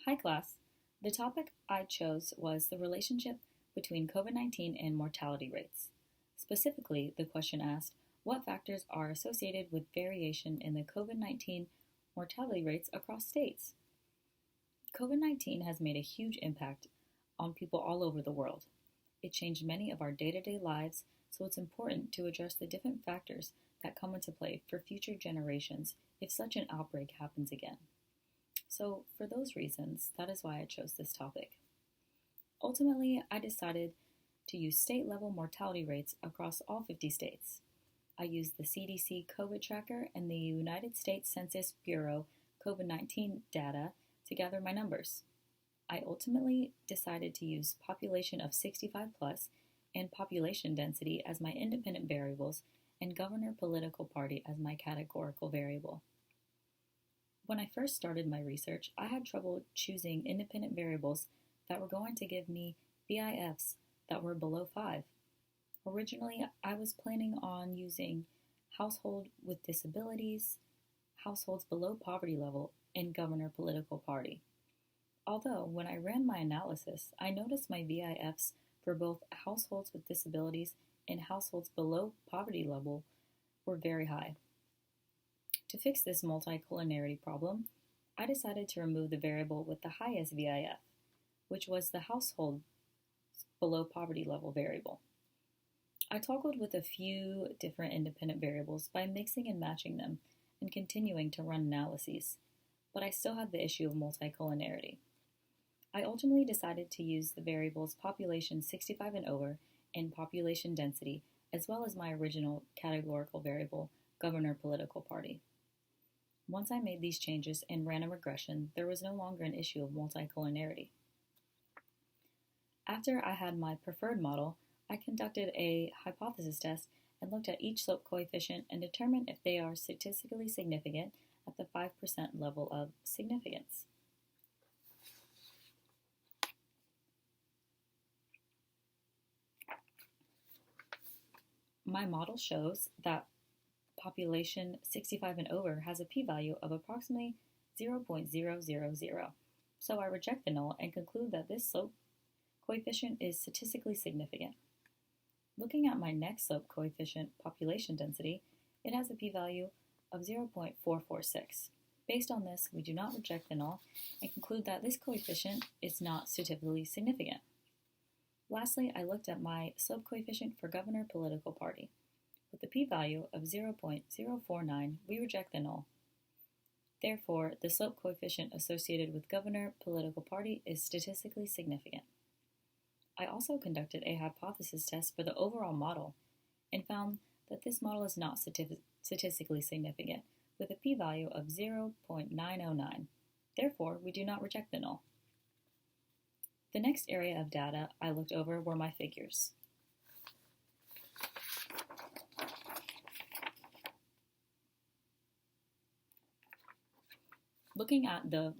Hi, class. The topic I chose was the relationship between COVID 19 and mortality rates. Specifically, the question asked what factors are associated with variation in the COVID 19 mortality rates across states? COVID 19 has made a huge impact on people all over the world. It changed many of our day to day lives, so it's important to address the different factors that come into play for future generations if such an outbreak happens again. So, for those reasons, that is why I chose this topic. Ultimately, I decided to use state level mortality rates across all 50 states. I used the CDC COVID tracker and the United States Census Bureau COVID 19 data to gather my numbers. I ultimately decided to use population of 65 plus and population density as my independent variables and governor political party as my categorical variable. When I first started my research, I had trouble choosing independent variables that were going to give me VIFs that were below 5. Originally, I was planning on using household with disabilities, households below poverty level, and governor political party. Although, when I ran my analysis, I noticed my VIFs for both households with disabilities and households below poverty level were very high. To fix this multicollinearity problem, I decided to remove the variable with the highest VIF, which was the household below poverty level variable. I toggled with a few different independent variables by mixing and matching them and continuing to run analyses, but I still had the issue of multicollinearity. I ultimately decided to use the variables population 65 and over and population density, as well as my original categorical variable, governor political party. Once I made these changes and ran a regression, there was no longer an issue of multicollinearity. After I had my preferred model, I conducted a hypothesis test and looked at each slope coefficient and determined if they are statistically significant at the 5% level of significance. My model shows that population 65 and over has a p-value of approximately 0.000. So I reject the null and conclude that this slope coefficient is statistically significant. Looking at my next slope coefficient, population density, it has a p-value of 0.446. Based on this, we do not reject the null and conclude that this coefficient is not statistically significant. Lastly, I looked at my slope coefficient for governor political party. With the p-value of 0.049, we reject the null. Therefore, the slope coefficient associated with governor political party is statistically significant. I also conducted a hypothesis test for the overall model and found that this model is not statistically significant with a p-value of 0.909. Therefore, we do not reject the null. The next area of data I looked over were my figures. Looking at the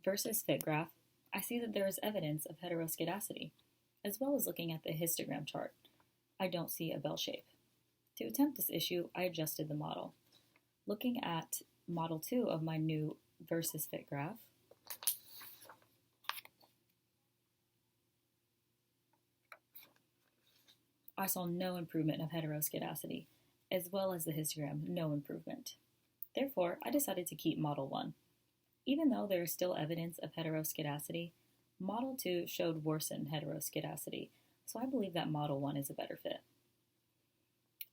versus fit graph, I see that there is evidence of heteroscedasticity, as well as looking at the histogram chart. I don't see a bell shape. To attempt this issue, I adjusted the model. Looking at model 2 of my new versus fit graph, I saw no improvement of heteroscedasticity, as well as the histogram, no improvement. Therefore, I decided to keep model 1. Even though there is still evidence of heteroscedasticity, model 2 showed worsened heteroscedasticity, so I believe that model 1 is a better fit.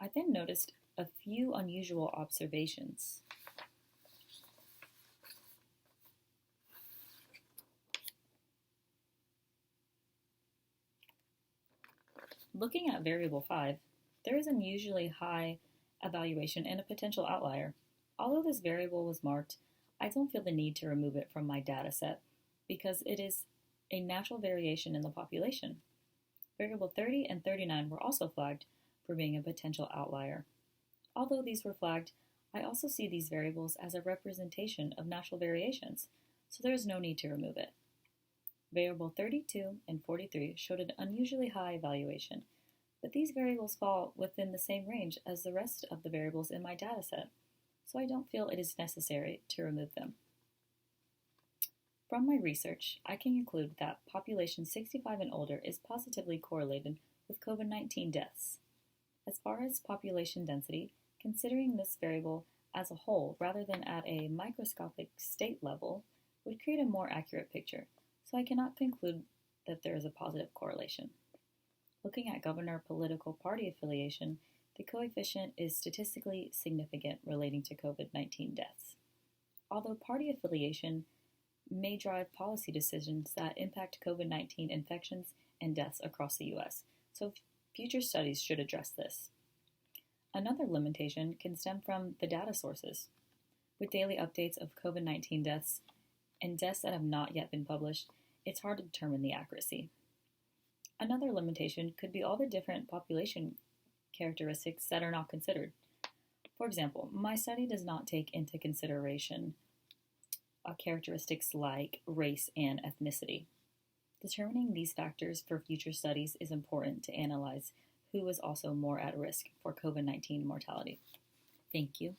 I then noticed a few unusual observations. Looking at variable 5, there is unusually high evaluation and a potential outlier. Although this variable was marked, I don't feel the need to remove it from my data set because it is a natural variation in the population. Variable 30 and 39 were also flagged for being a potential outlier. Although these were flagged, I also see these variables as a representation of natural variations, so there is no need to remove it. Variable 32 and 43 showed an unusually high evaluation, but these variables fall within the same range as the rest of the variables in my dataset, so I don't feel it is necessary to remove them. From my research, I can conclude that population 65 and older is positively correlated with COVID-19 deaths. As far as population density, considering this variable as a whole rather than at a microscopic state level would create a more accurate picture, so I cannot conclude that there is a positive correlation. Looking at governor political party affiliation, the coefficient is statistically significant relating to COVID-19 deaths. Although party affiliation may drive policy decisions that impact COVID-19 infections and deaths across the U.S., so future studies should address this. Another limitation can stem from the data sources. With daily updates of COVID-19 deaths and deaths that have not yet been published, it's hard to determine the accuracy. Another limitation could be all the different population characteristics that are not considered. For example, my study does not take into consideration characteristics like race and ethnicity. Determining these factors for future studies is important to analyze who is also more at risk for COVID-19 mortality. Thank you.